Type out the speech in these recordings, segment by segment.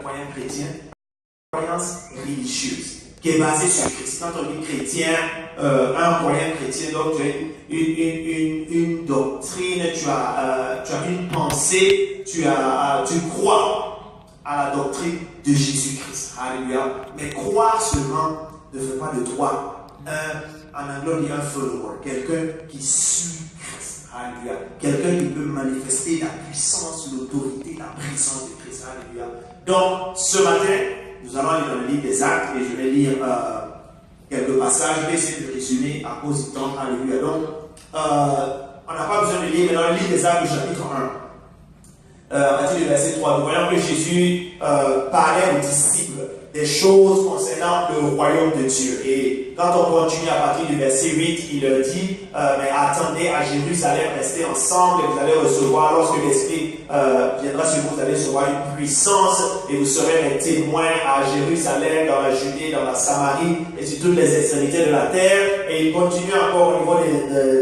croyance chrétienne, croyance religieuse, qui est basée sur Christ. Quand on dit chrétien, un croyant chrétien, donc tu as une doctrine, tu as une pensée, tu crois à la doctrine de Jésus-Christ. Alléluia. Mais croire seulement ne fait pas de toi en anglais on dit un follower, quelqu'un qui suit Christ. Alléluia. Quelqu'un qui peut manifester la puissance, l'autorité, la présence de Christ. Alléluia. Donc, ce matin, nous allons aller dans le livre des Actes et je vais lire quelques passages. Je vais essayer de résumer à cause du temps. Alléluia. Donc, on n'a pas besoin de lire, mais dans le livre des Actes, chapitre 1, à partir du verset 3, nous voyons que Jésus parlait aux disciples des choses concernant le royaume de Dieu. Et quand on continue à partir du verset 8, il leur dit, mais attendez à Jérusalem, restez ensemble et vous allez recevoir, lorsque l'Esprit viendra sur vous, vous allez recevoir une puissance et vous serez mes témoins à Jérusalem, dans la Judée, dans la Samarie et sur toutes les extrémités de la terre. Et il continue encore au niveau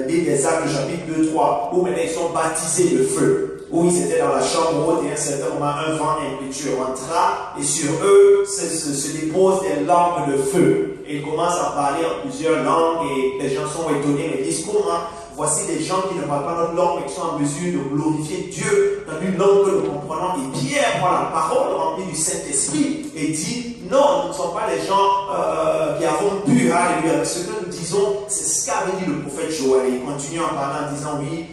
des Actes, chapitre 2, 3, où maintenant ils sont baptisés de feu. Où ils étaient dans la chambre haute et à un certain moment, un vent impétueux rentra et sur eux se déposent des lampes de feu. Et ils commencent à parler en plusieurs langues et les gens sont étonnés et disent comment voici des gens qui ne parlent pas notre langue mais qui sont en mesure de glorifier Dieu dans une langue que nous comprenons. Et Pierre prend la parole remplie du Saint-Esprit et dit non, nous ne sommes pas des gens qui avons pu. Alléluia. Ce que nous disons, c'est ce qu'avait dit le prophète Joël. Et il continue en parlant en disant oui,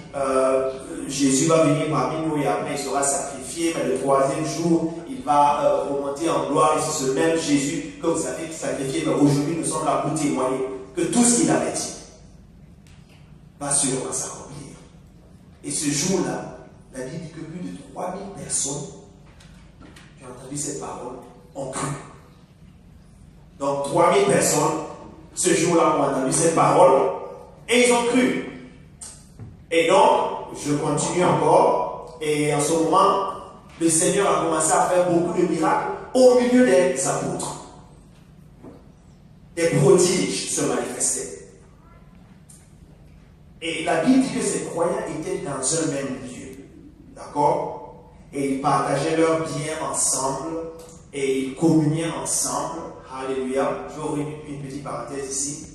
Jésus va venir parmi nous et après il sera sacrifié, mais le troisième jour, il va remonter en gloire. Et c'est ce même Jésus que vous avez sacrifié. Mais aujourd'hui, nous sommes là pour témoigner que tout ce qu'il avait dit va sûrement s'accomplir. Et ce jour-là, la Bible dit que plus de 3000 personnes qui ont entendu cette parole ont cru. Donc 3000 personnes, ce jour-là, ont entendu cette parole et ils ont cru. Et donc, je continue encore, et en ce moment, le Seigneur a commencé à faire beaucoup de miracles au milieu des apôtres. Des prodiges se manifestaient. Et la Bible dit que ces croyants étaient dans un même lieu. D'accord? Et ils partageaient leurs biens ensemble, et ils communiaient ensemble. Alléluia. Je vais ouvrir une petite parenthèse ici.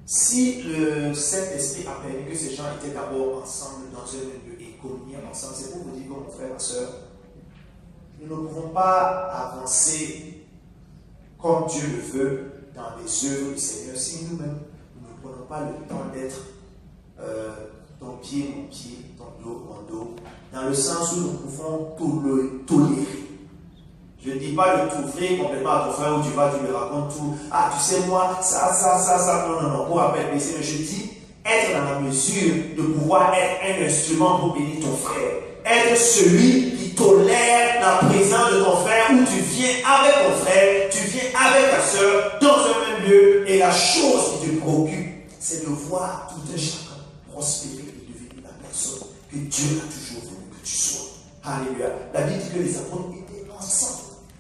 Si le Saint-Esprit a permis que ces gens étaient d'abord ensemble dans un lieu et communiaient ensemble, c'est pour vous dire, mon frère, ma soeur, nous ne pouvons pas avancer comme Dieu le veut dans les œuvres du Seigneur si nous-mêmes nous ne prenons pas le temps d'être ton pied, mon pied, ton dos, mon dos, dans le sens où nous pouvons tout le tolérer. Je ne dis pas de t'ouvrir complètement à ton frère où tu vas, tu lui racontes tout. Ah, tu sais, moi, ça. Non. Pour rappel, mais je dis, être dans la mesure de pouvoir être un instrument pour bénir ton frère. Être celui qui tolère la présence de ton frère où tu viens avec ton frère, tu viens avec ta soeur dans un même lieu. Et la chose qui te préoccupe, c'est de voir tout un chacun prospérer et devenir la personne que Dieu a toujours voulu que tu sois. Alléluia. La Bible dit que les apôtres étaient ensemble.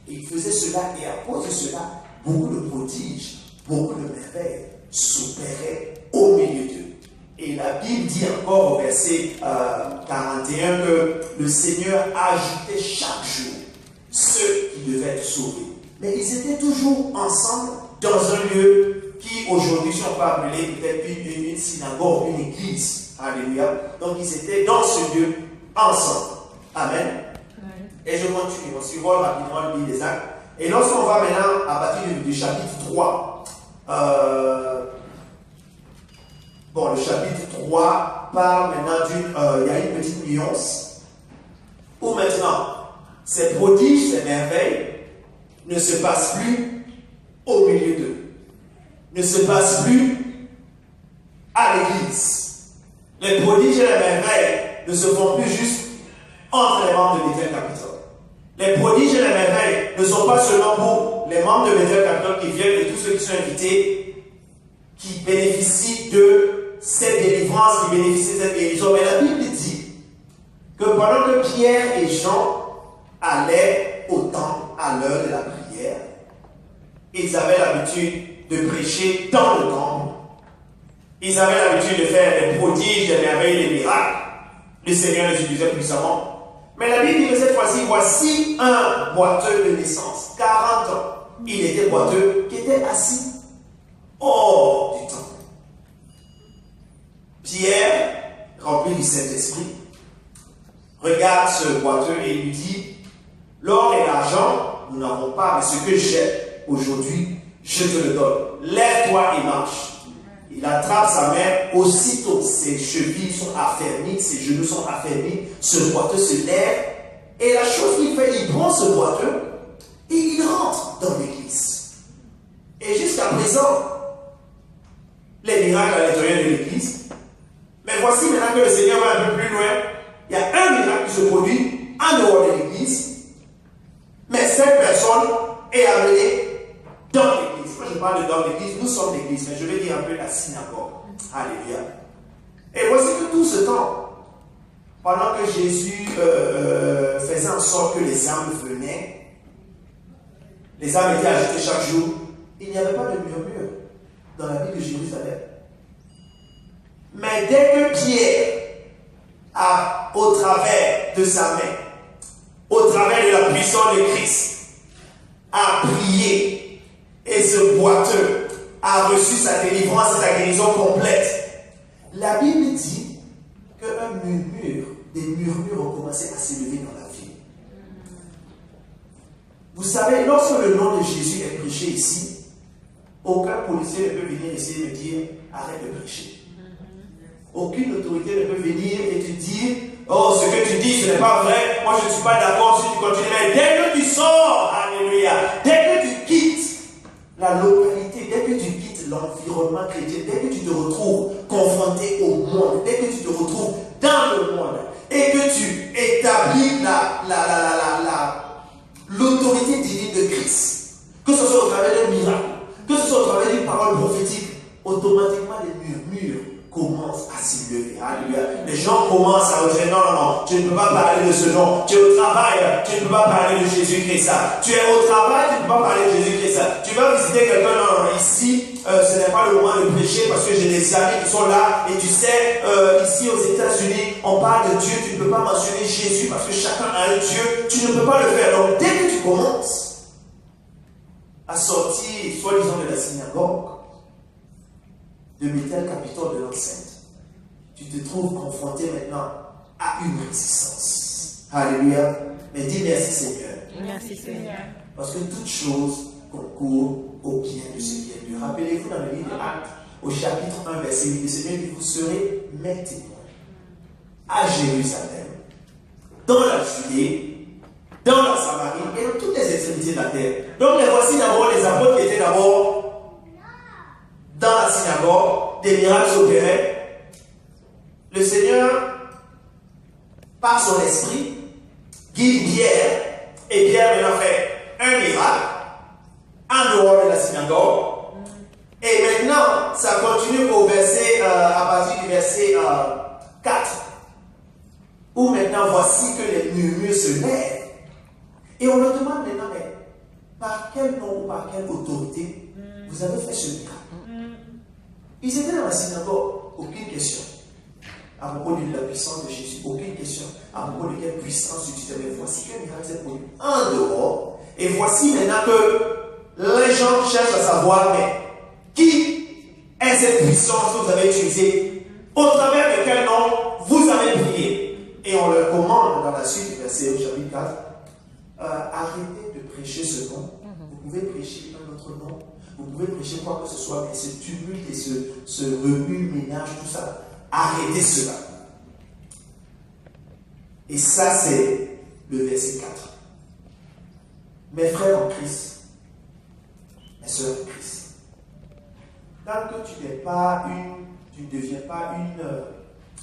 Et ils faisaient cela, et à cause de cela, beaucoup de prodiges, beaucoup de merveilles s'opéraient au milieu d'eux. Et la Bible dit encore au verset 41 que le Seigneur ajoutait chaque jour ceux qui devaient être sauvés. Mais ils étaient toujours ensemble dans un lieu qui aujourd'hui, si on peut appeler peut-être une synagogue, une église. Alléluia. Donc ils étaient dans ce lieu ensemble. Amen. Et je continue, on survole rapidement le livre des Actes. Et lorsqu'on va maintenant à partir du chapitre 3, le chapitre 3 parle maintenant il y a une petite nuance, où maintenant, ces prodiges, ces merveilles, ne se passent plus au milieu d'eux, ne se passent plus à l'église. Les prodiges et les merveilles ne se font plus juste entre les membres de l'Église capitale. Les prodiges et les merveilles ne sont pas seulement pour les membres de l'Église capitale qui viennent et tous ceux qui sont invités, qui bénéficient de cette délivrance, qui bénéficient de cette guérison. Mais la Bible dit que pendant que Pierre et Jean allaient au temple à l'heure de la prière, ils avaient l'habitude de prêcher dans le temple. Ils avaient l'habitude de faire des prodiges, des merveilles, des miracles. Le Seigneur les utilisait puissamment. Mais la Bible dit que cette fois-ci, voici un boiteux de naissance, 40 ans. Il était boiteux, qui était assis hors du temple. Pierre, rempli du Saint-Esprit, regarde ce boiteux et lui dit, l'or et l'argent, nous n'avons pas, mais ce que j'ai aujourd'hui, je te le donne. Lève-toi et marche. Il attrape sa main, aussitôt ses chevilles sont affermies, ses genoux sont affermis, ce boiteux se lève, et la chose qu'il fait, il prend ce boiteux, et il rentre dans l'église. Et jusqu'à présent, les miracles à l'intérieur de l'église, mais voici maintenant que le Seigneur va un peu plus loin, il y a un miracle qui se produit en dehors de l'église, mais cette personne est amenée dans l'église. Quand je parle de dans l'église, nous sommes l'église, mais je vais dire un peu la synagogue. Alléluia. Et voici que tout ce temps, pendant que Jésus faisait en sorte que les âmes venaient, les âmes étaient ajoutées chaque jour, il n'y avait pas de murmure dans la ville de Jérusalem. Mais dès que Pierre au travers de sa main, au travers de la puissance de Christ, a prié, et ce boiteux a reçu sa délivrance et sa guérison complète, la Bible dit qu'un murmure, des murmures ont commencé à s'élever dans la ville. Vous savez, lorsque le nom de Jésus est prêché ici, aucun policier ne peut venir essayer de me dire arrête de prêcher. Aucune autorité ne peut venir et te dire oh, ce que tu dis, ce n'est pas vrai, moi je ne suis pas d'accord si tu continues. Mais dès que tu sors, alléluia, dès que tu quittes la localité, dès que tu quittes l'environnement chrétien, dès que tu te retrouves confronté au monde, dès que tu te retrouves dans le monde et que tu établis l'autorité divine de Christ, que ce soit au travers d'un miracle, que ce soit au travers d'une parole prophétique, automatiquement les murmures commencent à s'élever. Alléluia. Les gens commencent à dire non, tu ne peux pas parler de ce nom. Tu es au travail, tu ne peux pas parler de Jésus-Christ. Tu es au travail, tu ne peux pas parler de Jésus-Christ. Tu vas visiter quelqu'un, non, ici, ce n'est pas le moment de prêcher parce que j'ai des amis qui sont là et tu sais, ici aux États-Unis, on parle de Dieu, tu ne peux pas mentionner Jésus parce que chacun a un Dieu, tu ne peux pas le faire. Donc dès que tu commences à sortir, soi-disant de la synagogue, de Bethel, capitale de l'enceinte, tu te trouves confronté maintenant à une résistance. Alléluia. Mais dis merci Seigneur. Merci Seigneur. Parce que toute chose concourt au bien de ce qui est Dieu. Rappelez-vous dans le livre des Actes, au chapitre 1, verset 8, le Seigneur dit, vous serez mes témoins à Jérusalem, dans la Judée, dans la Samarie et dans toutes les extrémités de la terre. Donc les voici d'abord les apôtres qui étaient d'abord dans la synagogue, des miracles s'opéraient. Le Seigneur, par son esprit, guide Pierre, et Pierre maintenant fait un miracle en dehors de la synagogue. Et maintenant, ça continue au verset, à partir du verset 4, où maintenant voici que les murmures se lèvent. Et on leur demande maintenant, mais par quel nom ou par quelle autorité vous avez fait ce miracle? Ils étaient dans la synagogue, aucune question. À propos de la puissance de Jésus, aucune question. À propos de quelle puissance utilisait. Mais voici que le miracle s'est produit en dehors. Et voici maintenant que les gens cherchent à savoir, mais qui est cette puissance que vous avez utilisée? Au travers de quel nom vous avez prié? Et on leur commande dans la suite du verset au chapitre 4, arrêtez de prêcher ce nom. Vous pouvez prêcher un autre nom. Vous pouvez prêcher quoi que ce soit, mais ce tumulte et ce remue-ménage, tout ça, arrêtez cela. Et ça, c'est le verset 4. Mes frères en Christ, mes soeurs en Christ, tant que tu ne deviens pas une,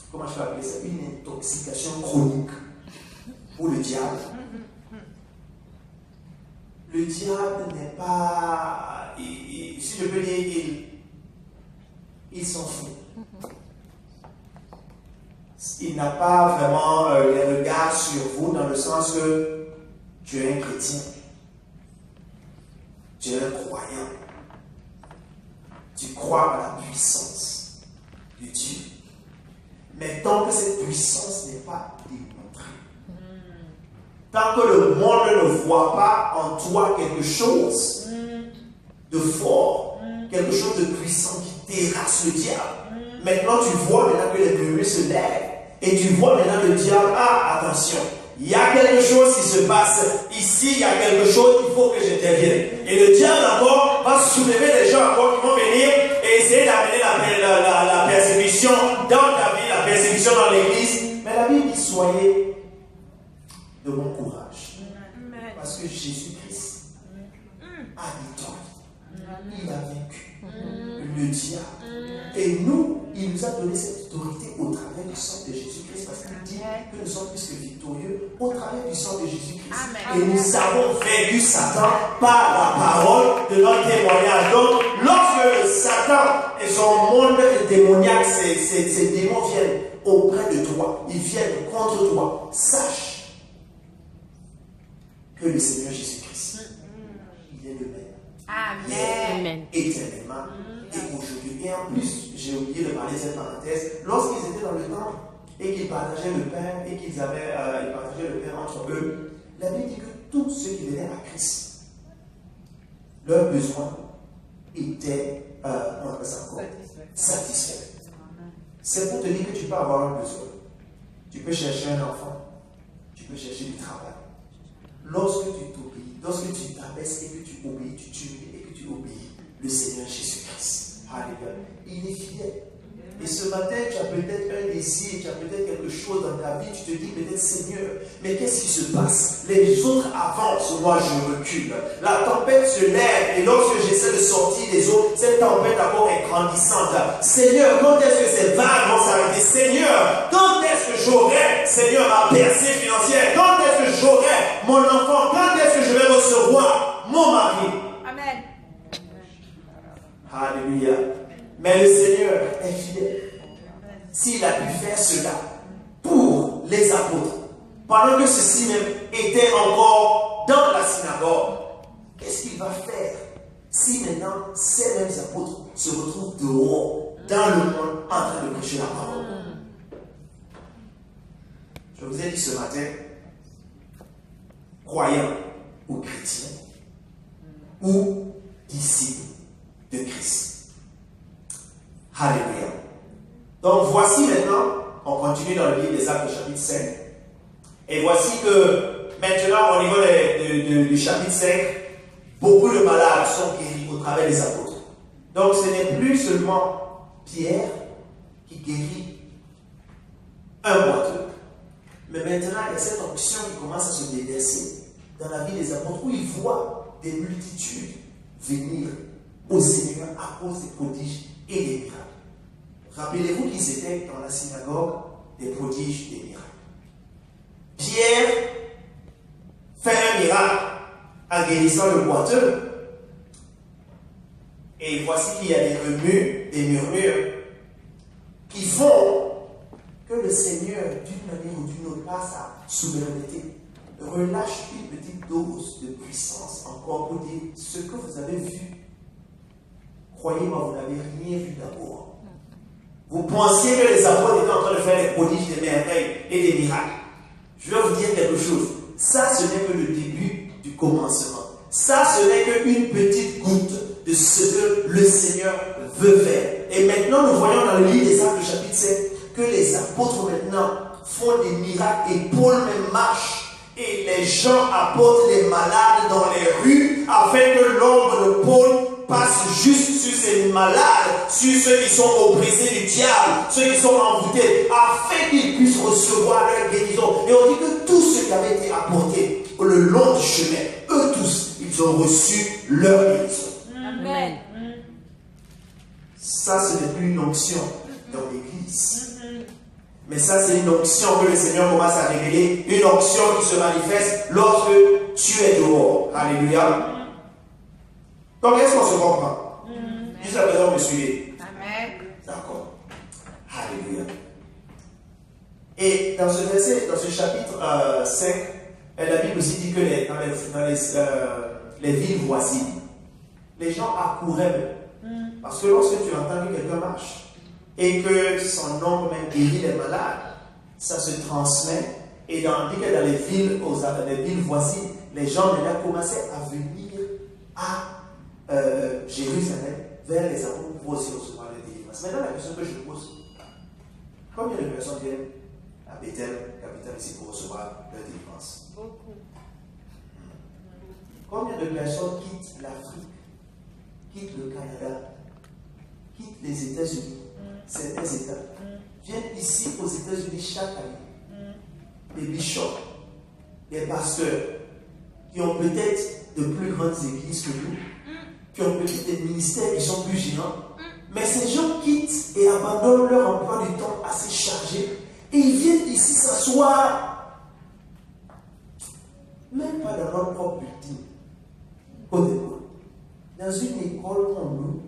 comment je vais appeler ça, une intoxication chronique pour le diable. Le diable n'est pas, si je peux dire, il s'en fout. Il n'a pas vraiment les regards sur vous dans le sens que tu es un chrétien, tu es un croyant, tu crois à la puissance de Dieu. Mais tant que cette puissance n'est pas démontrée, tant que le monde ne voit pas en toi quelque chose de fort, quelque chose de puissant qui terrasse le diable. Maintenant, tu vois maintenant que les murmures se lèvent et tu vois maintenant le diable, ah, attention, il y a quelque chose qui se passe ici, il y a quelque chose, il faut que j'intervienne. Et le diable encore va soulever des gens encore qui vont venir et essayer d'amener la persécution dans ta vie, la persécution dans l'église. Mais la Bible dit, soyez de bon courage. Parce que Jésus-Christ a victoire. Il a vaincu le diable. Et nous, il nous a donné cette autorité au travers du sang de Jésus-Christ. Parce qu'il dit que nous sommes plus que victorieux au travers du sang de Jésus-Christ. Et nous avons vaincu Satan par la parole de notre témoignage. Donc, lorsque Satan et son monde démoniaque, ces démons viennent auprès de toi, ils viennent contre toi, sache que le Seigneur Jésus-Christ, il est le même. Amen. Éternellement et aujourd'hui. Et en plus, j'ai oublié de parler de cette parenthèse, lorsqu'ils étaient dans le temple et qu'ils partageaient le pain et qu'ils partageaient le pain entre eux, la Bible dit que tous ceux qui venaient à Christ, leurs besoins étaient satisfaits. C'est pour te dire que tu peux avoir un besoin. Tu peux chercher un enfant. Tu peux chercher du travail. Lorsque tu t'obéis, lorsque tu t'abaisses et que tu obéis, tu t'humilies et que tu obéis, le Seigneur Jésus-Christ, alléluia, il est fidèle. Et ce matin, tu as peut-être un désir, tu as peut-être quelque chose dans ta vie, tu te dis peut-être Seigneur, mais qu'est-ce qui se passe? Les autres avancent, moi je recule. La tempête se lève et lorsque j'essaie de sortir des eaux, cette tempête d'abord est grandissante. Seigneur, quand est-ce que ces vagues vont s'arrêter? Seigneur, quand est-ce que j'aurai, Seigneur, ma percée financière? Quand est-ce que j'aurai mon enfant? Quand est-ce que je vais recevoir mon mari? Amen. Alléluia. Mais le Seigneur est fidèle. S'il a pu faire cela pour les apôtres, pendant que ceux-ci même étaient encore dans la synagogue, qu'est-ce qu'il va faire si maintenant ces mêmes apôtres se retrouvent dehors, dans le monde, en train de prêcher la parole? Je vous ai dit ce matin, croyants ou chrétiens, ou disciples de Christ. Alléluia. Donc voici maintenant, on continue dans le livre des Actes chapitre 5. Et voici que maintenant au niveau du chapitre 5, beaucoup de malades sont guéris au travers des apôtres. Donc ce n'est plus seulement Pierre qui guérit un boiteux. Mais maintenant il y a cette onction qui commence à se déverser dans la vie des apôtres où ils voient des multitudes venir au Seigneur à cause des prodiges et des miracles. Rappelez-vous qu'ils étaient dans la synagogue des prodiges et des miracles. Pierre fait un miracle en guérissant le boiteux. Et voici qu'il y a des remue, des murmures qui font que le Seigneur, d'une manière ou d'une autre, par sa souveraineté, relâche une petite dose de puissance encore pour dire ce que vous avez vu. Croyez-moi, vous n'avez rien vu d'abord. Vous pensiez que les apôtres étaient en train de faire des prodiges, des merveilles et des miracles. Je vais vous dire quelque chose. Ça, ce n'est que le début du commencement. Ça, ce n'est qu'une petite goutte de ce que le Seigneur veut faire. Et maintenant, nous voyons dans le livre des Actes, chapitre 7, que les apôtres maintenant font des miracles et Paul même marche. Et les gens apportent les malades dans les rues afin que l'ombre de Paul passe juste sur ces malades, sur ceux qui sont oppressés du diable, ceux qui sont envoûtés, afin qu'ils puissent recevoir leur guérison. Et on dit que tous ceux qui avaient été apportés le long du chemin, eux tous, ils ont reçu leur guérison. Amen. Ça, ce n'est plus une onction dans l'église. Mais ça, c'est une onction que le Seigneur commence à révéler, une onction qui se manifeste lorsque tu es dehors. Alléluia. Donc, est-ce qu'on se comprend? Jusqu'à présent, vous me suivez? Amen. D'accord. Alléluia. Et dans ce verset, dans ce chapitre 5, la Bible aussi dit que dans les villes voisines, les gens accouraient. Parce que lorsque tu entends que quelqu'un marche, et que son ombre même guérit les malades, ça se transmet Et dans les villes voisines, les gens maintenant commençaient à venir à Jérusalem vers les apôtres pour aussi recevoir la délivrance. Maintenant, la question que je pose, combien de personnes viennent à Bethel, capitale ici, pour recevoir leur délivrance? Beaucoup. Combien de personnes quittent l'Afrique, quittent le Canada, quittent les États-Unis, certains États, viennent ici aux États-Unis chaque année? Des bishops, des pasteurs, qui ont peut-être de plus grandes églises que nous, qui ont peut-être des ministères qui sont plus géants, mais ces gens quittent et abandonnent leur emploi du temps assez chargé et ils viennent ici s'asseoir, même pas dans leur propre building, dans une école comme nous,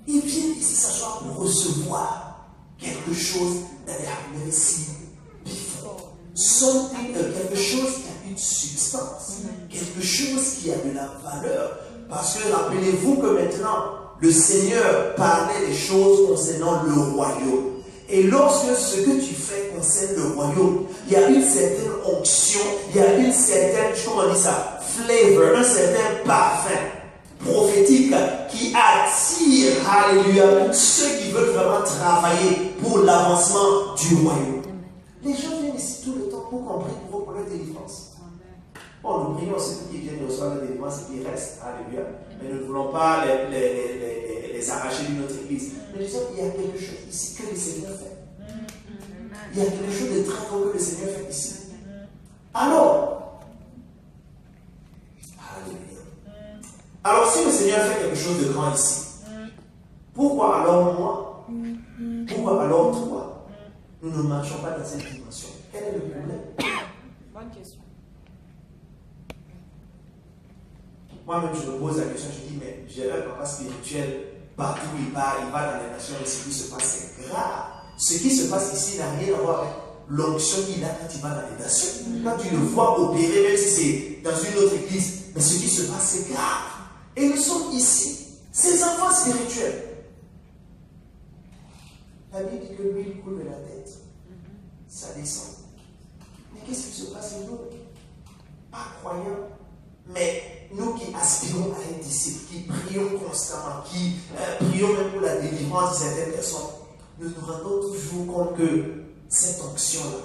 ils viennent ici s'asseoir pour recevoir quelque chose dans les récits before. Quelque chose qui a une substance, quelque chose qui a de la valeur. Parce que rappelez-vous que maintenant, le Seigneur parlait des choses concernant le royaume. Et lorsque ce que tu fais concerne le royaume, il y a une certaine onction, il y a une certaine, comment on dit ça, flavor, un certain parfum prophétique qui attire, alléluia, ceux qui veulent vraiment travailler pour l'avancement du royaume. Les gens viennent ici tout le temps pour comprendre pour leur délivrance. Bon, nous prions ceux qui viennent recevoir la délivrance et qui restent, alléluia. Mais nous ne voulons pas les arracher d'une autre église. Mais disons qu'il y a quelque chose ici que le Seigneur fait. Il y a quelque chose de très grand que le Seigneur fait ici. Alors, alléluia. Alors, si le Seigneur fait quelque chose de grand ici, pourquoi alors moi, pourquoi alors toi, nous ne marchons pas dans cette dimension? Quel est le problème? Bonne question. Moi-même, je me pose la question, je dis, mais j'ai un papa spirituel, partout où il va dans les nations, et ce qui se passe, c'est grave. Ce qui se passe ici n'a rien à voir avec l'onction qu'il a quand il va dans les nations. Quand tu le vois opérer, même si c'est dans une autre église, mais ce qui se passe, c'est grave. Et nous sommes ici, ces enfants spirituels. La Bible dit que l'huile coule de la tête. Ça descend. Mais qu'est-ce qui se passe en nous? Pas croyants, mais nous qui aspirons à être disciples, qui prions constamment, qui prions même pour la délivrance de certaines personnes, nous nous rendons toujours compte que cette onction-là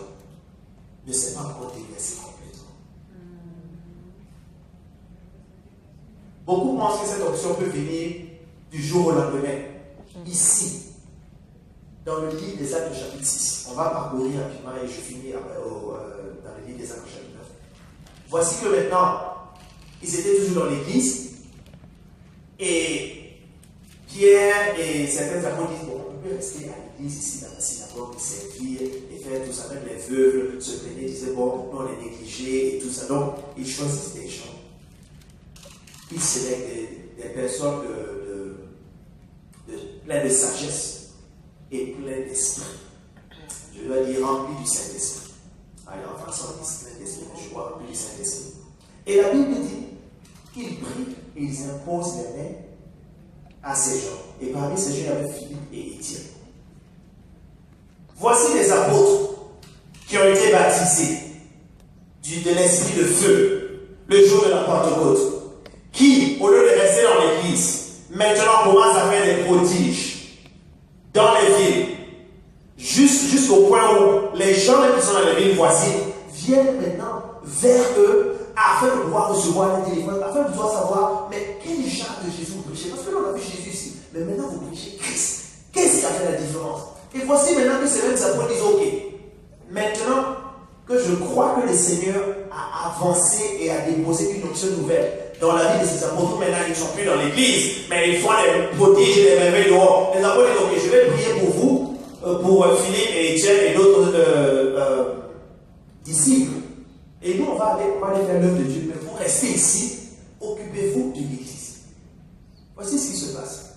ne s'est pas encore déversée complètement. Beaucoup pensent que cette onction peut venir du jour au lendemain. Ici, dans le livre des Actes chapitre 6, on va parcourir rapidement et je finis dans le livre des Actes chapitre 9. Voici que maintenant, ils étaient toujours dans l'église et Pierre et certains apôtres disent, bon, on peut rester à l'église ici dans la synagogue et servir et faire tout ça. Même les veuves se plaignaient, disaient, bon, nous on est négligés et tout ça. Donc, ils choisissent des gens. Ils sélectent des personnes pleines de sagesse et pleines d'esprit. Je dois dire remplis du Saint-Esprit. Allez, en français on dit plein d'esprit, mais je vois remplis du Saint-Esprit. Et la Bible dit qu'ils prient et ils imposent les mains à ces gens. Et parmi ces gens, il y avait Philippe et Étienne. Voici les apôtres qui ont été baptisés de l'esprit de feu le jour de la Pentecôte, qui, au lieu de rester dans l'église, maintenant commencent à faire des prodiges dans les villes, jusqu'au point où les gens qui sont dans les villes voisines viennent maintenant vers eux afin de pouvoir recevoir la délivrance, afin de pouvoir savoir, mais quel genre de Jésus vous prêchez? Parce que l'on a vu Jésus ici, mais maintenant vous prêchez Christ. Qu'est-ce qui a fait la différence? Et voici maintenant que ces mêmes apôtres disent, ok, maintenant que je crois que le Seigneur a avancé et a déposé une onction nouvelle dans la vie de ces apôtres, maintenant ils ne sont plus dans l'église, mais ils font des prodiges et des merveilles dehors. Les apôtres disent, ok, je vais prier pour vous, pour Philippe et Étienne et d'autres disciples. Et nous, on va aller faire l'œuvre de Dieu. Mais vous restez ici, occupez-vous de l'église. Voici ce qui se passe.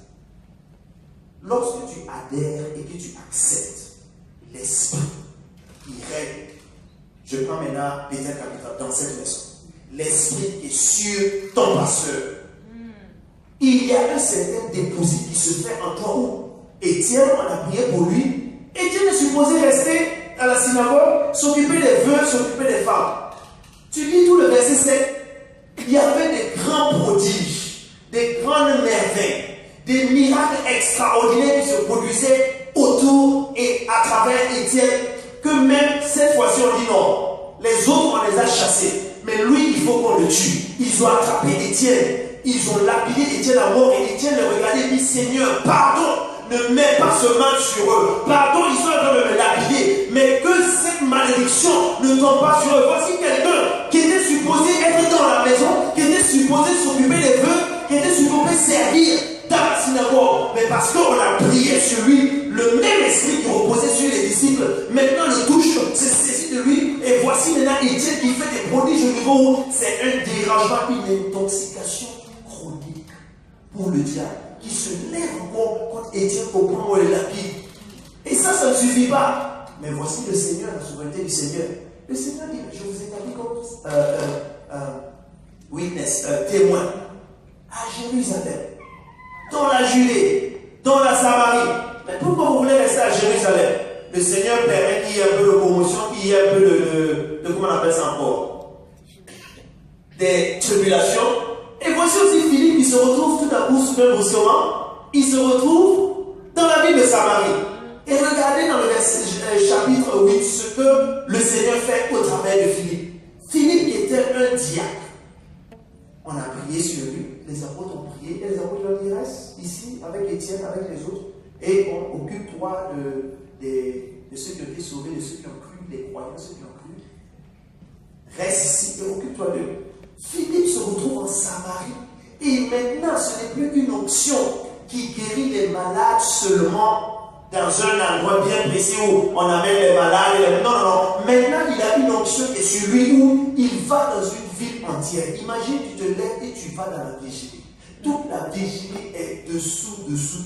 Lorsque tu adhères et que tu acceptes l'esprit qui règne, je prends maintenant Bethel Capital dans cette maison. L'esprit qui est sur ton pasteur. Il y a un certain déposit qui se fait en toi où Étienne, on a prié pour lui. Étienne est supposé rester à la synagogue, s'occuper des veuves, s'occuper des femmes. Tu lis tout le verset 7. Il y avait des grands prodiges, des grandes merveilles, des miracles extraordinaires qui se produisaient autour et à travers Étienne, que même cette fois-ci on dit non. Les autres on les a chassés, mais lui il faut qu'on le tue. Ils ont attrapé Étienne, ils ont lapidé Étienne à mort et Étienne le regardait et dit Seigneur, pardon, ne mets pas ce mal sur eux. Pardon, ils sont en train de me lapider, mais que cette malédiction ne tombe pas sur eux. Voici quelqu'un qui était supposé être dans la maison, qui était supposé s'occuper des vœux, qui était supposé servir dans la synagogue. Mais parce qu'on a prié sur lui, le même esprit qui reposait sur les disciples, maintenant le touche, se saisit de lui. Et voici maintenant Étienne qui fait des prodiges au niveau où c'est un dérangement, une intoxication chronique pour le diable, qui se lève encore contre Étienne au point où il est lapide. Et ça ne suffit pas. Mais voici le Seigneur, la souveraineté du Seigneur. Le Seigneur dit, je vous établis comme witness, témoin, à Jérusalem, dans la Judée, dans la Samarie. Mais pourquoi vous voulez rester à Jérusalem? Le Seigneur permet qu'il y ait un peu de commotion, qu'il y ait un peu de comment on appelle ça encore? Des tribulations. Et voici aussi Philippe qui se retrouve tout à coup sous un brusquement. Il se retrouve dans la ville de Samarie. Et regardez dans le chapitre 8 ce que le Seigneur fait au travers de Philippe. Philippe qui était un diacre. On a prié sur lui, les apôtres ont prié, et les apôtres leur dit reste ici avec Étienne, avec les autres, et on occupe-toi de ceux qui ont été sauvés, de ceux qui ont cru, les croyants, ceux qui ont cru. Reste ici et occupe-toi d'eux. Philippe se retrouve en Samarie, et maintenant ce n'est plus qu'une onction qui guérit les malades seulement dans un endroit bien précis où on amène les malades. Non, non, non. Maintenant, il a une onction qui est sur lui où il va dans une ville entière. Imagine, tu te lèves et tu vas dans la vigilie. Toute la vigilie est dessous.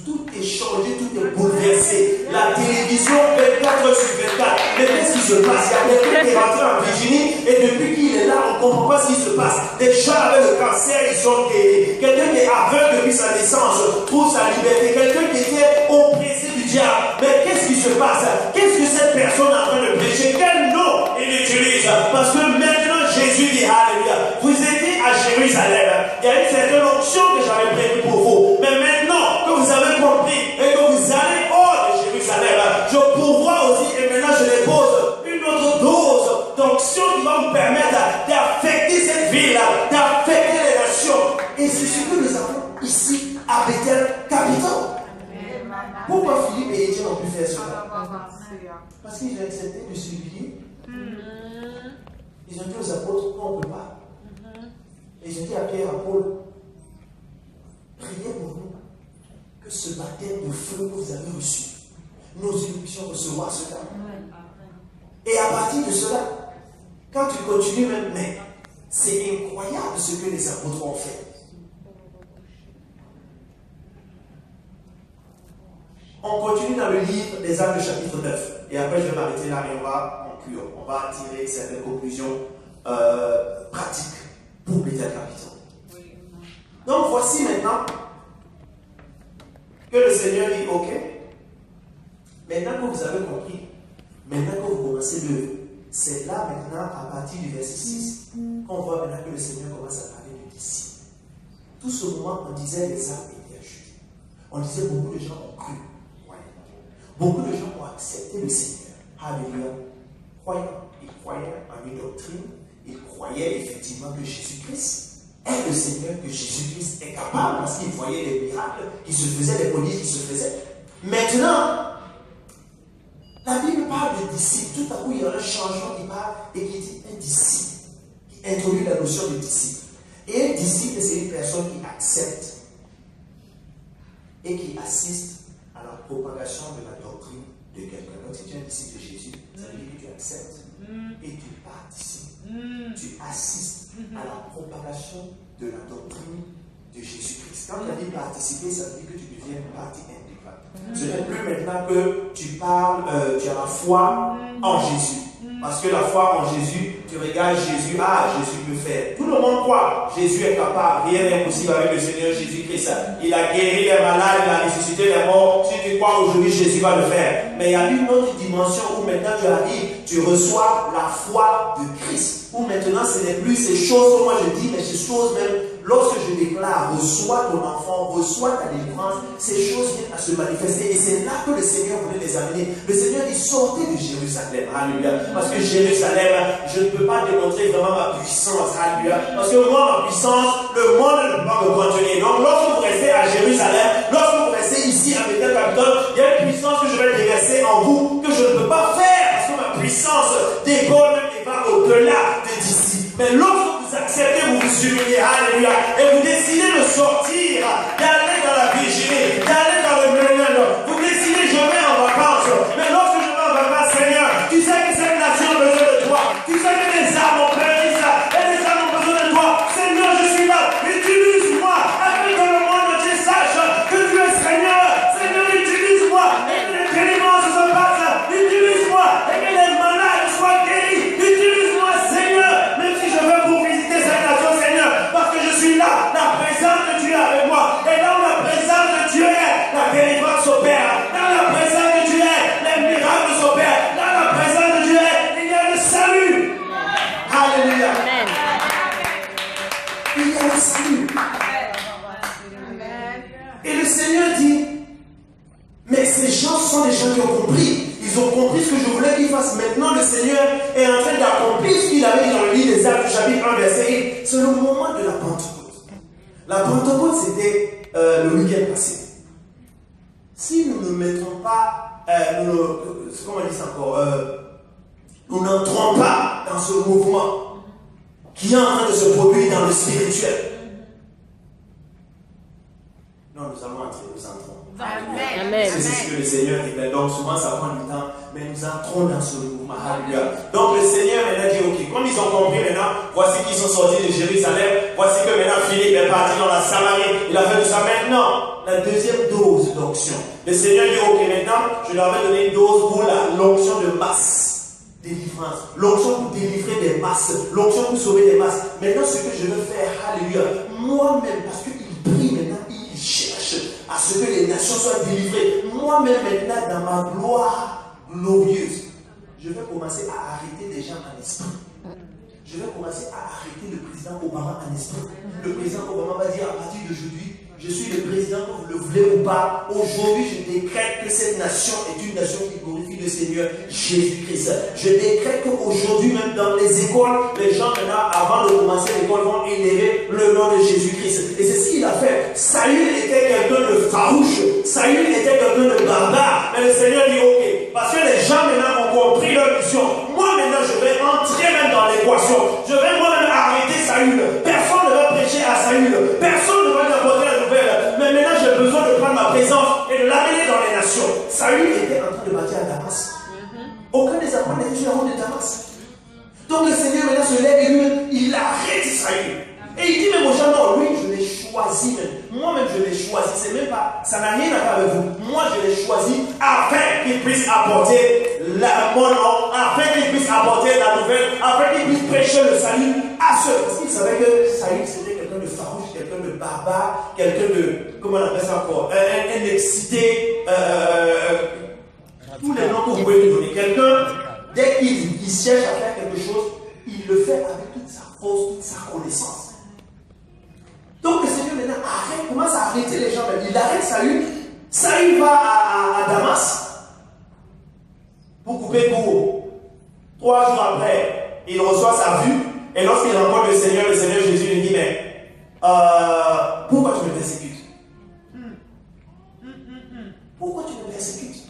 Tout est changé, tout est bouleversé. La télévision 24 heures sur 24. Mais qu'est-ce qui se passe? Il y a quelqu'un qui est rentré en vigilie et depuis qu'il est là, on ne comprend pas ce qui se passe. Des gens avec le cancer, ils sont guéris. Quelqu'un qui est aveugle depuis sa naissance pour sa liberté. Quelqu'un qui était oppressé du diable. Mais qu'est-ce qui se passe? Qu'est-ce que cette personne est en train de prêcher? Quel nom il utilise? Parce que maintenant Jésus dit alléluia. Vous étiez à Jérusalem. Il y a une certaine onction que j'avais prévue pour vous. Mais maintenant que vous avez compris et que vous allez hors de Jérusalem, je pourvois aussi et maintenant je dépose une autre dose d'onction qui va vous permettre d'affecter cette ville, d'affecter les nations. Et c'est ce que nous avons ici à Bethel Capitole. Pourquoi Philippe et Étienne ont pu faire cela? Parce qu'ils ont accepté de se lier. Ils ont dit aux apôtres, non, on ne peut pas. Et ils ont dit à Pierre, à Paul, priez pour nous que ce baptême de feu que vous avez reçu, nous puissions recevoir cela. Et à partir de cela, quand tu continues même, mais c'est incroyable ce que les apôtres ont fait. On continue dans le livre des Actes chapitre 9. Et après, je vais m'arrêter là et on va conclure. On va tirer certaines conclusions pratiques pour Bethel Capitole. Donc, voici maintenant que le Seigneur dit, ok, maintenant que vous avez compris, maintenant que vous commencez c'est là maintenant, à partir du verset 6, qu'on voit maintenant que le Seigneur commence à parler de disciples. Tout ce moment, on disait les âmes étaient ajustées. On disait beaucoup de gens ont cru. Beaucoup de gens ont accepté le Seigneur. Alléluia. Ils croyaient en une doctrine. Ils croyaient effectivement que Jésus-Christ est le Seigneur, que Jésus-Christ est capable parce qu'ils voyaient les miracles qui se faisaient, les prodiges qui se faisaient. Maintenant, la Bible parle de disciples. Tout à coup, il y a un changement qui parle et qui dit un disciple, qui introduit la notion de disciple. Et un disciple, c'est une personne qui accepte et qui assiste à la propagation de la doctrine de quelqu'un. Donc, si tu es un disciple de Jésus, ça veut dire que tu acceptes et tu participes. Tu assistes à la propagation de la doctrine de Jésus-Christ. Quand tu as dit participer, ça veut dire que tu deviens une partie intégrante. Ce n'est plus maintenant que tu parles, tu as la foi en Jésus. Parce que la foi en Jésus, tu regardes Jésus, Jésus peut faire. Tout le monde croit, Jésus est capable, rien n'est impossible avec le Seigneur Jésus-Christ. Il a guéri les malades, il a ressuscité les morts. Si tu crois aujourd'hui, Jésus va le faire. Mais il y a une autre dimension où maintenant tu arrives tu reçois la foi de Christ. Où maintenant, ce n'est plus ces choses que moi je dis, mais ces choses même, lorsque je déclare, reçois ton enfant, reçois ta délivrance, ces choses viennent à se manifester. Et c'est là que le Seigneur voulait les amener. Le Seigneur dit, sortez de Jérusalem. Alléluia. Parce que Jérusalem, je ne peux pas démontrer vraiment ma puissance. Alléluia. Parce que moi, ma puissance, le monde ne peut pas me contenir. Donc, lorsque vous restez à Jérusalem, lorsque vous restez ici à Bethel-Capitole, il y a une puissance que je vais déverser en vous que je ne peux pas faire. Parce que ma puissance déborde même et va au-delà de d'ici. Mais lorsque vous acceptez, vous vous humiliez, alléluia, et vous décidez de sortir, d'aller dans la Virginie, d'aller dans le Maryland, vous décidez, je vais en vacances. Mais lorsque je vais en vacances, Seigneur, tu sais que cette nation a besoin de toi. Tu sais que les âmes ont besoin de ça, et les âmes ont besoin de toi. Seigneur, je suis là, utilise-moi, afin que le monde entier sache que tu es Seigneur. Seigneur, utilise-moi, et que les délivrances se passent. Utilise-moi, et que les malades soient guéris. Utilise-moi, Seigneur, même si je veux pour visiter cette nation, Seigneur, parce que je suis là, la présence de Dieu est avec moi. Et là où la présence de Dieu est, la délivrance s'opère. Dans la présence de Dieu est, les miracles s'opèrent. Dans la présence de Dieu est, il y a le salut. Alléluia. Amen. Il y a le salut. Et le Seigneur dit, mais ces gens sont des gens qui ont compris. Ils ont compris ce que je voulais qu'ils fassent. Maintenant, le Seigneur est en train d'accomplir ce qu'il avait dit dans le livre des Actes, chapitre 1, verset 1. C'est le moment de la Pentecôte. La Pentecôte, c'était le week-end passé. Si nous ne mettons pas, comment on dit ça encore, nous n'entrons pas dans ce mouvement qui est en train de se produire dans le spirituel. Non, nous allons entrer, nous entrons. Amen. C'est ce que le Seigneur dit. Donc souvent ça prend du temps, mais nous entrons dans ce mouvement. Alléluia. Donc le Seigneur maintenant dit, ok, comme ils ont compris maintenant, voici qu'ils sont sortis de Jérusalem, voici que maintenant Philippe est parti dans la Samarie, il a fait tout ça. Maintenant, la deuxième dose d'onction. Le Seigneur dit, ok, maintenant, je leur vais donner une dose pour l'onction de masse. Délivrance. L'onction pour délivrer des masses. L'onction pour sauver des masses. Maintenant, ce que je veux faire, alléluia, moi-même, parce qu'il prie maintenant, il cherche à ce que les nations soient délivrées. Moi-même, maintenant, dans ma gloire glorieuse, je vais commencer à arrêter des gens en esprit. Je vais commencer à arrêter le président Obama en esprit. Le président Obama va dire à partir d'aujourd'hui, je suis le président, que vous le voulez ou pas. Aujourd'hui, je décrète que cette nation est une nation qui glorifie le Seigneur Jésus-Christ. Je décrète qu'aujourd'hui, même dans les écoles, les gens maintenant, avant de commencer l'école, vont élever le nom de Jésus-Christ. Et c'est ce qu'il a fait. Saül était quelqu'un de farouche. Saül était quelqu'un de barbare. Mais le Seigneur dit, ok, parce que les gens maintenant ont compris leur mission. Moi maintenant, je vais entrer même dans l'équation. Je vais moi-même arrêter Saül. Personne ne va prêcher à Saül. Personne ne va lui apporter la nouvelle. Mais maintenant, j'ai besoin de prendre ma présence et de l'amener dans les nations. Saül était en train de bâtir à Damas. Aucun des apôtres n'était sur la route de Damas. Donc le Seigneur maintenant se lève et lui, il arrête Saül. Et il dit même aux gens, non, lui, je l'ai choisi même. Moi-même, je l'ai choisi. C'est même pas, ça n'a rien à faire avec vous. Moi, je l'ai choisi afin qu'il puisse apporter mon nom, afin qu'il puisse apporter la nouvelle, afin qu'il puisse prêcher le salut à ceux. Parce qu'il savait que Saül, c'était quelqu'un de farouche, quelqu'un de barbare, quelqu'un de, comment on appelle ça encore, un excité, tous les noms que vous pouvez lui donner. Quelqu'un, dès qu'il cherche à faire quelque chose, il le fait avec toute sa force, toute sa connaissance. Donc le Seigneur maintenant commence à arrêter les gens. Il arrête Saül. Saül va à Damas pour couper court. 3 jours après, il reçoit sa vue. Et lorsqu'il rencontre le Seigneur Jésus lui dit, mais pourquoi tu me persécutes? Pourquoi tu me persécutes?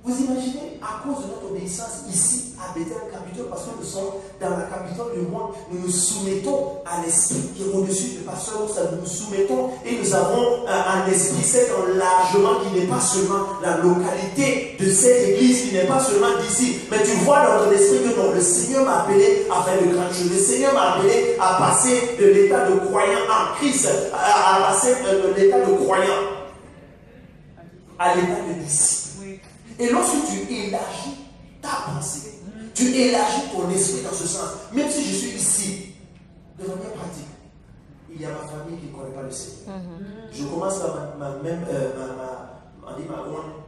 Vous imaginez, à cause de notre obéissance ici à Bethel-Capitole, parce que nous sommes dans la capitale du monde, nous nous soumettons à l'esprit qui est au-dessus de pasteur Moussa. Nous nous soumettons et nous avons un esprit, c'est largement qui n'est pas seulement la localité de cette église, qui n'est pas seulement d'ici. Mais tu vois dans ton esprit que non, le Seigneur m'a appelé à faire de grandes choses. Le Seigneur m'a appelé à passer de l'état de croyant en Christ, à passer de l'état de croyant à l'état de disciple. Et lorsque tu élargis ta pensée, tu élargis ton esprit dans ce sens, même si je suis ici, de manière pratique, il y a ma famille qui ne connaît pas le Seigneur. Je commence par ma own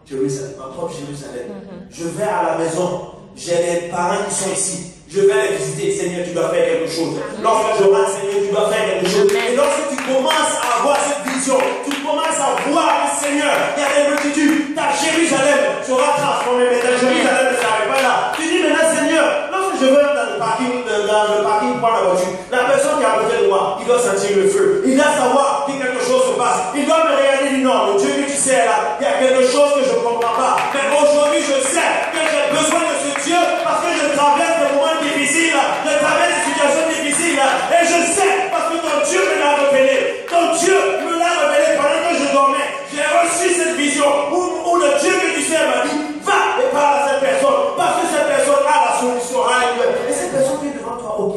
Jérusalem, ma propre Jérusalem. Je vais à la maison, j'ai des parents qui sont ici. Je vais les visiter. Seigneur, tu dois faire quelque chose. Lorsque je rentre, Seigneur, tu dois faire quelque chose. Et lorsque tu commences à avoir cette vision, tu commences à voir le Seigneur. Il y a des multitudes. Ta Jérusalem sera transformée. Mais ta Jérusalem ne s'arrête pas là. Tu dis maintenant, Seigneur, lorsque je vais dans le parking prendre la voiture, la personne qui a à côté de moi, il doit sentir le feu. Il doit savoir que quelque chose se passe. Il doit me regarder et dire non, le Dieu que tu sais là, il y a quelque chose que je ne comprends pas. Mais aujourd'hui, je sais que j'ai besoin de ce Dieu parce que je traverse des moments difficiles, je traverse des situations difficiles. Et je sais parce que ton Dieu me l'a révélé. Ton Dieu me l'a révélé pendant que je dormais. J'ai reçu cette vision où le Dieu que tu sais m'a dit, va et parle à cette personne parce que cette personne a la solution. Alléluia. Et cette personne qui est devant toi, ok.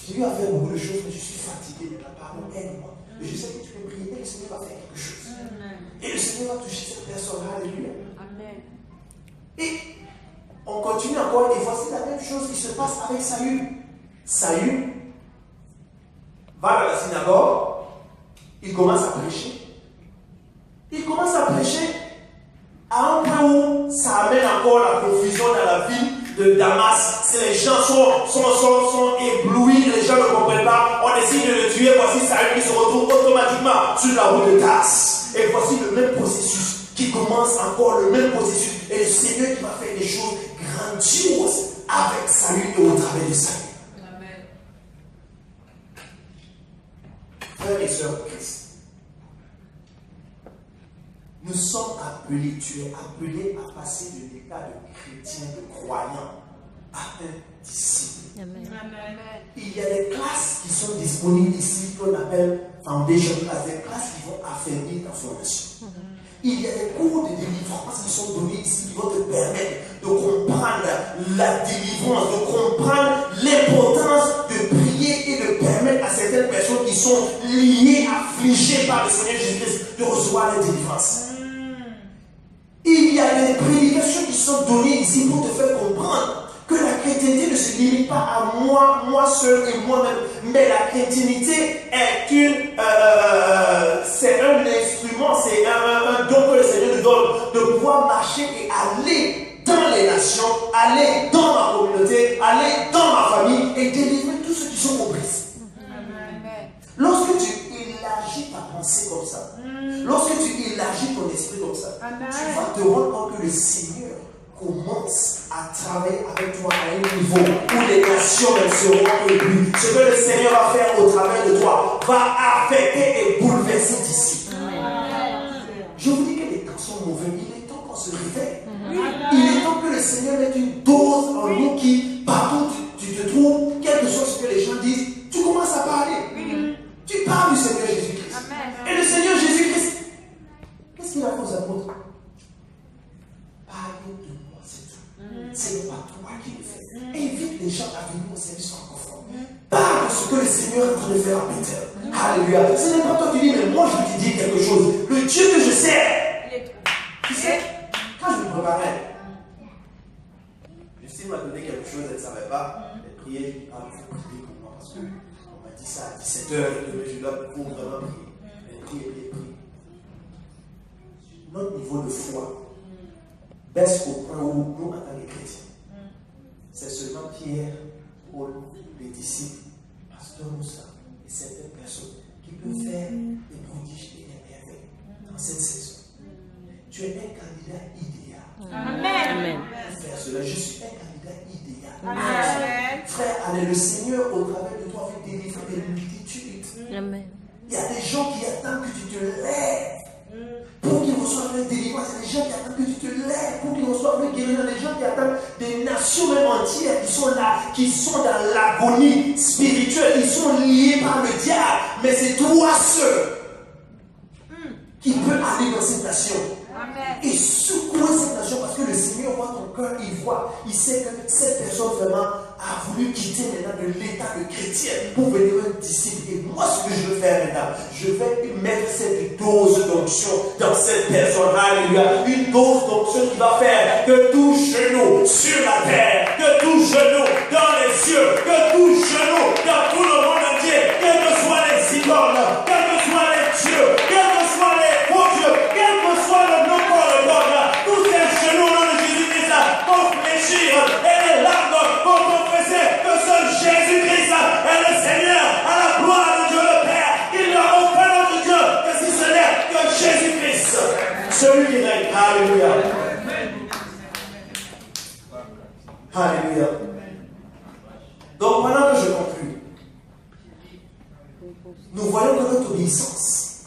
J'ai eu à faire beaucoup de choses, mais je suis fatigué de ta part. Aide-moi. Et je sais que tu peux prier et le Seigneur va faire quelque chose. Et le Seigneur va toucher cette personne. Alléluia. Amen. Et on continue encore et voici la même chose qui se passe avec Saül. Saül va dans la synagogue, il commence à prêcher. Il commence à prêcher à un point où ça amène encore la confusion dans la ville de Damas. Les gens sont éblouis, les gens ne comprennent pas. On décide de le tuer. Voici Saül qui se retrouve automatiquement sur la route de Tarse. Et voici le même processus qui commence encore, le même processus. Et le Seigneur qui va faire des choses grandioses avec Saül et au travers de Saül. Amen. Frères et sœurs Christ, nous sommes appelés, tu es appelé à passer de l'état de chrétien, de croyant, à un disciple. Amen. Il y a des classes qui sont disponibles ici qu'on appelle Foundation Class, des classes qui vont affermir ta formation. Il y a des cours de délivrance qui sont donnés ici qui vont te permettre de comprendre la délivrance, de comprendre l'importance de prier et de permettre à certaines personnes qui sont liées, affligées par le Seigneur Jésus-Christ de recevoir la délivrance. Il y a des prédications qui sont données ici pour te faire comprendre que la chrétienté ne se limite pas à moi seul et moi-même, mais la chrétienté est c'est un instrument, c'est un don que le Seigneur nous donne de pouvoir marcher et aller dans les nations, aller dans ma communauté, aller dans ma famille et délivrer tous ceux qui sont opprimés. Lorsque tu élargis ta pensée comme ça, lorsque tu élargis ton esprit comme ça, tu vas te rendre compte que le Seigneur commence à travailler avec toi à un niveau où les nations même seront élues. Ce que le Seigneur va faire au travers de toi va affecter et bouleverser d'ici. Je vous dis que les temps sont mauvais. Il est temps qu'on se réveille. Il est temps que le Seigneur mette une dose en nous qui, partout tu te trouves, quel que soit ce que les gens disent, tu commences à parler. Tu parles du Seigneur Jésus-Christ. Et le Seigneur Jésus-Christ, qu'est-ce qu'il a fait aux apôtres? Parlez de moi, c'est tout. C'est pas toi qui le fais. Invite les gens à venir au service francophone. Parle de ce que le Seigneur est en train de faire à Peter. Alléluia. Ce n'est pas toi qui dis, mais moi je te dis quelque chose. Le Dieu que je sais. Tu sais, quand je me préparais, Justine m'a donné quelque chose, elle ne savait pas. Elle priait, il faut prier pour moi parce qu'on m'a dit ça à 17h, je dois vraiment prier. Elle priait. Notre niveau de foi baisse au point où nous, en tant que chrétiens, c'est seulement Pierre, Paul, les disciples, Pasteur Moussa et certaines personnes qui peuvent faire des prodiges et des merveilles dans cette saison. Tu es un candidat idéal. Amen. Pour faire cela, je suis un candidat idéal. Amen. Frère, allez, le Seigneur, au travers de toi, fait délivrer des multitudes. Amen. Il y a des gens qui attendent que tu te lèves pour qu'ils reçoivent la délivrance. Il y a des gens qui attendent que tu te lèves pour qu'ils reçoivent le guérison. Des gens qui attendent des nations même entières qui sont là, qui sont dans l'agonie spirituelle. Ils sont liés par le diable. Mais c'est toi seul qui peut aller dans cette nation. Et secouer cette nation parce que le Seigneur voit ton cœur, il sait que cette personne vraiment a voulu quitter maintenant de l'état de chrétien pour venir un disciple. Et moi, ce que je veux faire maintenant, je vais mettre cette dose d'onction dans cette personne. Alléluia. Une dose d'onction qui va faire que tout genou sur la terre, que tout genou dans les cieux, que tout genou dans tout le monde entier, quels que soient les icônes, quels que soient les dieux, quels que soient les faux dieux, quel que soit le nom qu'on leur donne, tous ces genoux de Jésus-Christ vont fléchir Nous voyons que notre obéissance,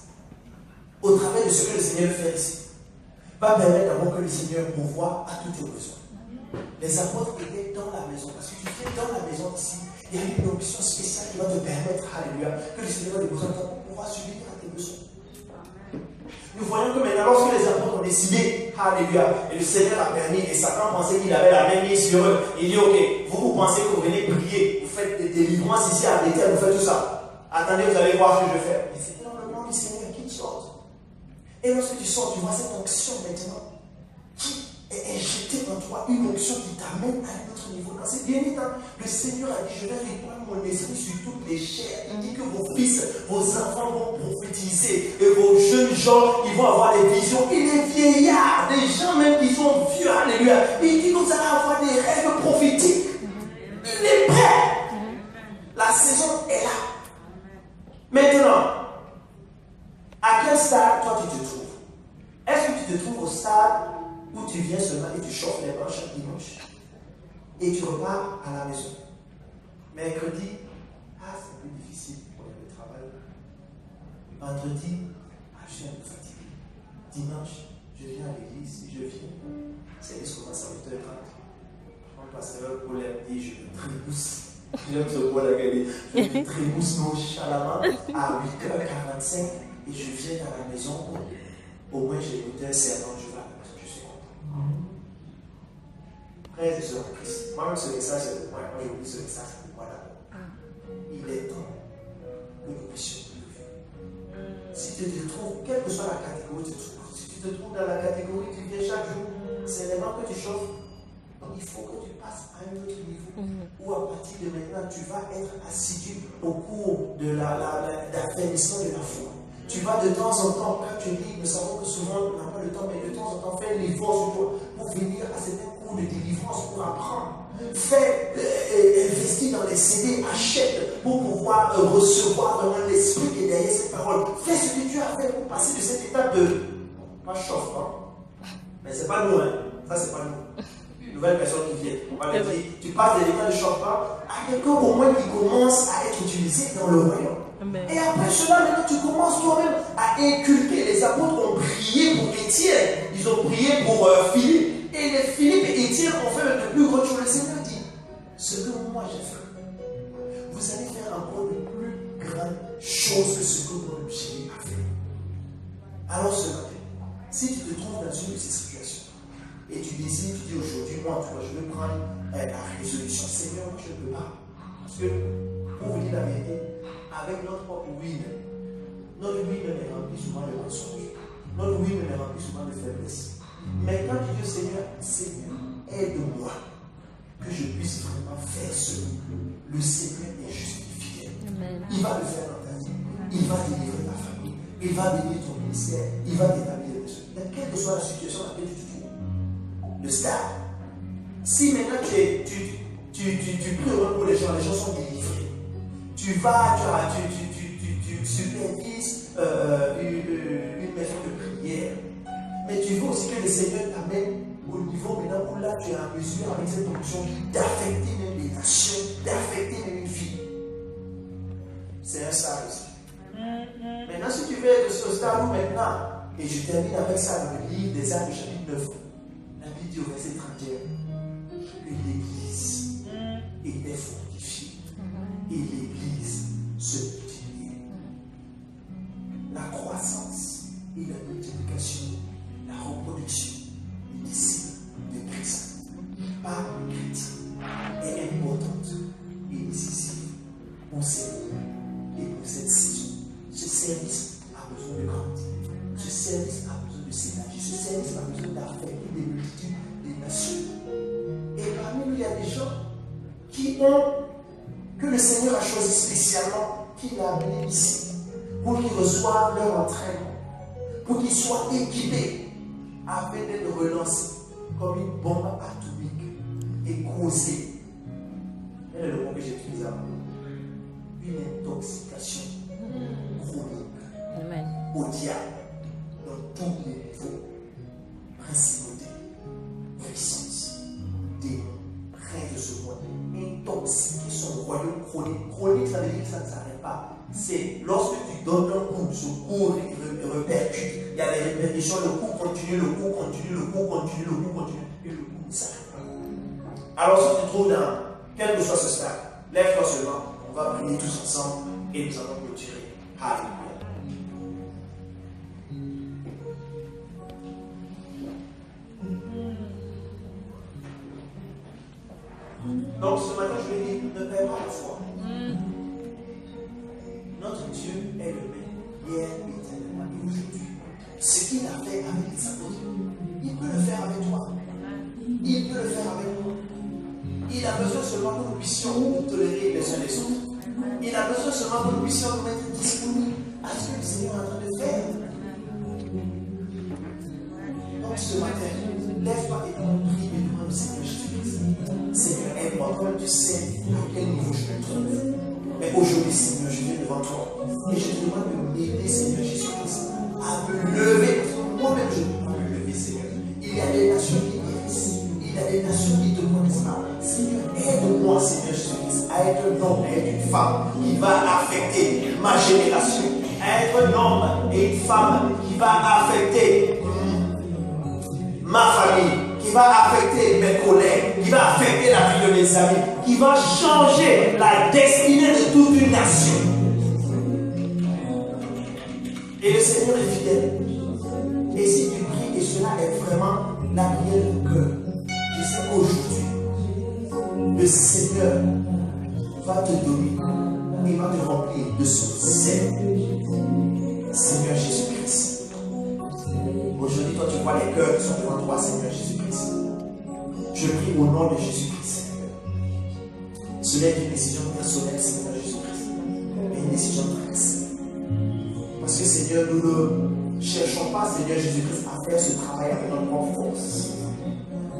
au travers de ce que le Seigneur fait ici, va permettre d'abord que le Seigneur pourvoie à tous tes besoins. Les apôtres étaient dans la maison, parce que tu fais dans la maison ici, il y a une onction spéciale qui va te permettre, alléluia, que le Seigneur a des besoins pour pouvoir subir à tes besoins. Nous voyons que maintenant, lorsque les apôtres ont décidé, alléluia, et le Seigneur a permis, et Satan pensait qu'il avait la même mise sur eux, il dit, ok, vous pensez que vous venez prier, vous faites des délivrances ici à Bethel, vous faites tout ça. Attendez, vous allez voir ce que je vais faire. Mais c'est dans le nom du Seigneur qui sortent. Et lorsque tu sors, tu vois cette onction maintenant qui est injectée dans toi, une onction qui t'amène à un autre niveau. Quand c'est bien évident, le Seigneur a dit, je vais répandre mon esprit sur toutes les chairs. Il dit que vos fils, vos enfants vont prophétiser, et vos jeunes gens, ils vont avoir des visions. Et les vieillards, des gens même qui sont vieux, alléluia, il dit que vous allez avoir des rêves prophétiques. Il est prêt. La saison est là. Maintenant, à quel stade toi tu te trouves? Est-ce que tu te trouves au stade où tu viens seulement et tu chauffes les bancs chaque dimanche et tu repars à la maison? Mercredi, c'est plus difficile pour le travail. Vendredi, je suis un peu fatigué. Dimanche, je viens à l'église. Si je viens, service commence à 8h30. Mon pasteur pour l'air dit, je me trémousse. J'aime ce mot là, je me trémousse nonchalamment à 8h45 et je viens à la maison. Au moins j'ai écouté un serment, je vais à la maison, je suis content. Frères et sœurs en Christ, moi-même ce message c'est pour moi, moi j'oublie ce message pour moi d'abord. Il est temps que nous puissions lever. Si tu te trouves, quelle que soit la catégorie, si tu te trouves dans la catégorie, tu viens chaque jour, c'est les bancs que tu chauffes. Donc il faut que tu passes à un autre niveau où à partir de maintenant tu vas être assidu au cours de l'affermissement de la foi. Tu vas de temps en temps, quand tu lis, nous savons que souvent on n'a pas le temps, mais de temps en temps faire l'effort sur toi pour venir à certains cours de délivrance pour apprendre. Fais, investis dans les CD, achète pour pouvoir recevoir vraiment l'esprit qui est derrière ces paroles. Fais ce que tu as fait pour passer de cette étape de pas chauffement, mais c'est pas nous, hein. Ça c'est pas nous. Nouvelle personne qui vient. On va lui dire, tu passes de l'état de chauffement à quelqu'un au moins qui commence à être utilisé dans le royaume. Et après cela, maintenant, tu commences toi-même à inculquer. Les apôtres ont prié pour Étienne. Ils ont prié pour Philippe. Et les Philippe et Étienne ont fait de plus grandes choses. Le Seigneur dit, ce que moi j'ai fait, vous allez faire encore de plus grandes choses que ce que mon Jésus a fait. Alors ce matin, si tu te trouves dans une de ces situations, et tu décides, tu dis aujourd'hui, moi, en tout cas, je vais prendre la résolution. Seigneur, moi, je ne peux pas. Parce que, pour vous dire la vérité, avec notre propre oui, notre oui est rempli souvent de mensonges. Notre oui est rempli souvent de faiblesse. Mais quand tu dis, Seigneur, aide-moi que je puisse vraiment faire ce que le Seigneur est juste et fidèle. Il va le faire dans ta vie. Il va délivrer ta famille. Il va bénir ton ministère. Il va t'établir des choses. Quelle que soit la situation dans laquelle tu te trouves, le stade. Si maintenant tu pries pour les gens sont délivrés. Tu vas, tu supervises une maison de prière. Mais tu veux aussi que le Seigneur t'amène au niveau maintenant où là tu es en mesure avec cette fonction d'affecter même les nations, d'affecter même une vie. C'est un stade aussi. Maintenant, si tu veux être au stade où maintenant, et je termine avec ça dans le livre des Actes chapitre 9. La Bible dit au verset 31 que l'Église était fortifiée et l'Église se multipliait. La croissance et la multiplication, la reproduction des disciples de Christ par le chrétien est importante et décisive pour cette et pour cette saison. Ce service a besoin de grandir. Ce service a besoin de s'élargir. Ce service a besoin d'affecter des multitudes, des nations. Et parmi nous, il y a des gens que le Seigneur a choisi spécialement, qu'il a amené ici, pour qu'ils reçoivent leur entraînement, pour qu'ils soient équipés, afin d'être relancés comme une bombe atomique et causés. Quel est le mot que j'ai utilisé avant? Une intoxication chronique au diable dans tous les niveaux, principauté, puissance, démons, règne de ce monde, intoxiquer son royaume chronique. Chronique, ça veut dire que ça ne s'arrête pas. C'est lorsque tu donnes un coup, ce coup répercute. Il y a des répétitions, le coup continue, le coup continue, le coup continue, le coup continue, et le coup ne s'arrête pas. Alors si tu te trouves dans quel que soit ce stade, lève-toi seulement, on va prier tous ensemble et nous allons clôturer. Alléluia. Donc ce matin, je vais dire, ne perds pas la foi. Notre Dieu est le même, hier, éternellement et aujourd'hui. Ce qu'il a fait avec les apôtres, il peut le faire avec toi. Il peut le faire avec nous. Il a besoin seulement que nous puissions nous tolérer les uns les autres. Il a besoin seulement que nous puissions nous mettre disponibles à ce que le Seigneur est en train de faire. Donc ce matin, lève-toi et prie et demande au Seigneur Jésus-Christ. Seigneur, aide-moi, tu sais à quel niveau je me trouve. Mais aujourd'hui, Seigneur, je viens devant toi et je te demande de m'aider, Seigneur Jésus-Christ, à me lever. Moi-même, je ne peux pas me lever, Seigneur. Il y a des nations qui guérissent. Il y a des nations qui te connaissent pas. Seigneur, aide-moi, Seigneur Jésus-Christ, à être un homme et une femme qui va affecter ma génération. À être un homme et une femme qui va affecter ma famille, qui va affecter mes collègues, qui va affecter la vie de mes amis, qui va changer la destinée de toute une nation. Et le Seigneur est fidèle. Et si tu pries, et cela est vraiment la prière du cœur, je sais qu'aujourd'hui, le Seigneur va te donner et va te remplir de son zèle. Seigneur Jésus-Christ. Aujourd'hui, toi, tu vois les cœurs qui sont devant toi, Seigneur Jésus-Christ. Je prie au nom de Jésus-Christ, Seigneur. Ce n'est qu'une décision personnelle, Seigneur Jésus-Christ, mais une décision très. Parce que, Seigneur, nous ne cherchons pas, Seigneur Jésus-Christ, à faire ce travail avec notre propre force.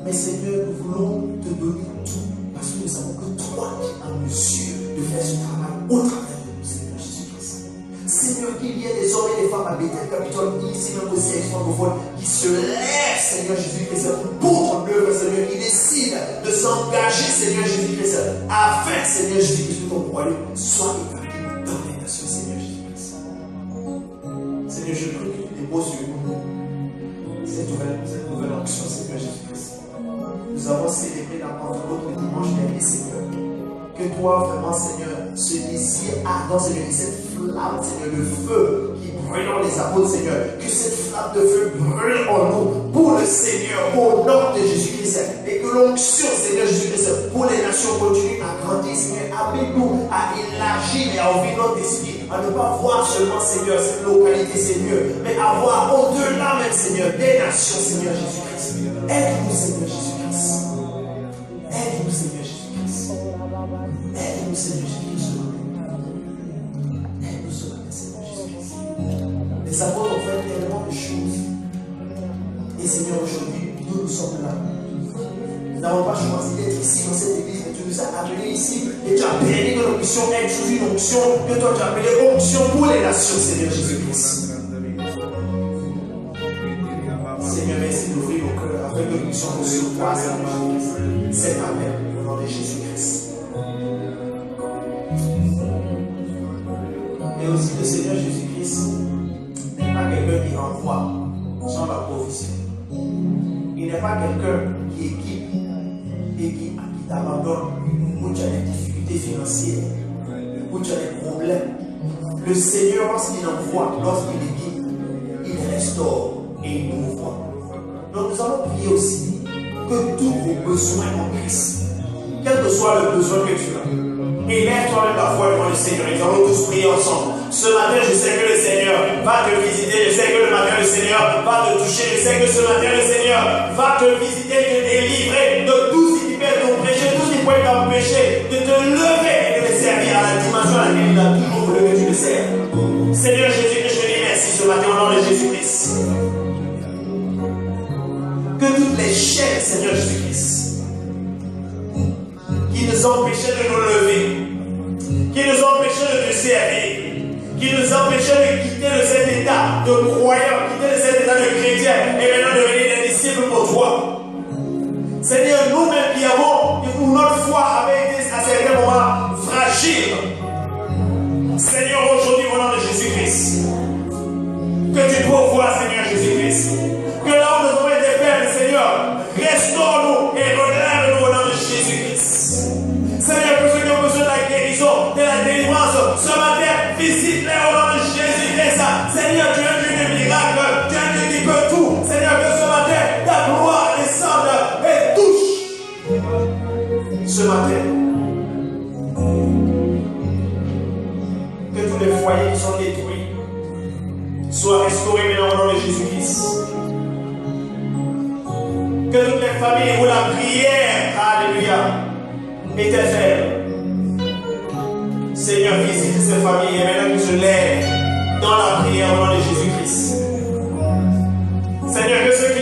Mais, Seigneur, nous voulons te donner tout, parce que nous savons que toi, tu es en mesure de faire ce travail au travers de nous, Seigneur Jésus-Christ. Seigneur, qu'il y ait des hommes et des femmes à Bethel, Capitole, ici même aussi avec francophone, qui se lèvent, Seigneur Jésus-Christ, pour ton œuvre, Seigneur, qui décident de s'engager, Seigneur Jésus-Christ, afin, Seigneur Jésus-Christ, que ton royaume soit établi dans les nations, Seigneur Jésus-Christ. Seigneur, je prie que tu déposes sur nous cette nouvelle onction, Seigneur Jésus-Christ. Nous avons célébré la Pentecôte le dimanche dernier, Seigneur. Que toi, vraiment, Seigneur, ce désir ardent, Seigneur, et cette flamme, Seigneur, le feu qui brûle dans les apôtres, Seigneur, que cette flamme de feu brûle en nous pour le Seigneur, au nom de Jésus-Christ, et que l'onction, Seigneur Jésus-Christ, pour les nations continue à grandir, Seigneur. Amène-nous à élargir et à ouvrir notre esprit, à ne pas voir seulement, Seigneur, cette localité, Seigneur, mais à voir au-delà même, Seigneur, des nations, Seigneur Jésus-Christ. Aide-nous, Seigneur Jésus-Christ. Aide-nous, Seigneur Jésus-Christ. Aide-nous, Seigneur Jésus-Christ. Aide-nous ce matin, Seigneur Jésus-Christ. Les apôtres ont fait tellement de choses. Et Seigneur, aujourd'hui, nous sommes là. Nous n'avons pas choisi d'être ici dans cette église, mais tu nous as appelés ici. Et tu as permis que nous puissions être sous une onction que toi tu as appelée onction pour les nations, Seigneur Jésus-Christ. Seigneur, merci d'ouvrir nos cœurs afin que nous puissions recevoir, Seigneur Jésus-Christ, cet appel au nom de Jésus-Christ. Et aussi le Seigneur Jésus-Christ n'est pas quelqu'un qui envoie sans la provision. Il n'est pas quelqu'un qui équipe et qui t'abandonne où tu as des difficultés financières, où tu as des problèmes. Le Seigneur, lorsqu'il envoie, lorsqu'il équipe, il restaure et il nous voit. Donc nous allons prier aussi que tous vos besoins en Christ, quel que soit le besoin que tu as, élève-toi avec la foi devant le Seigneur. Nous allons tous prier ensemble. Ce matin, je sais que le Seigneur va te visiter. Je sais que le matin, le Seigneur va te toucher. Je sais que ce matin, le Seigneur va te visiter, te délivrer de tout ce qui peut ton péché, tout ce qui peut t'empêcher de te lever et de te servir à la dimension à laquelle il a toujours voulu que tu le serves. Seigneur Jésus-Christ, je te dis merci ce matin au nom de Jésus-Christ. Que toutes les chaînes, Seigneur Jésus-Christ, qui nous empêchaient de nous lever, qui nous empêchaient de te servir, qui nous empêchaient de quitter de cet état de croyant, quitter de cet état de chrétien, et maintenant devenir des disciples pour toi. Seigneur, nous-mêmes qui avons, où notre foi avait été à certains moments fragile, Seigneur, aujourd'hui, Jésus-Christ. Que tu pourvoies, Seigneur Jésus-Christ. Que là où nous avons été faibles, Seigneur, restaure-nous et relève-nous au nom de Jésus-Christ. Seigneur, pour ceux qui ont besoin de la guérison, de la délivrance, ce matin, visite-les au nom de Jésus-Christ. Seigneur, tu es un Dieu de miracles, tu es un Dieu qui peut tout. Seigneur, que ce matin, ta gloire descende et touche. Ce matin, que tous les foyers qui sont détruits soient restaurés maintenant au nom de Jésus-Christ. Que toutes les familles où la prière, alléluia, était faite. Seigneur, visite ces familles et maintenant qu'ils se lèvent dans la prière au nom de Jésus-Christ. Seigneur, que ceux qui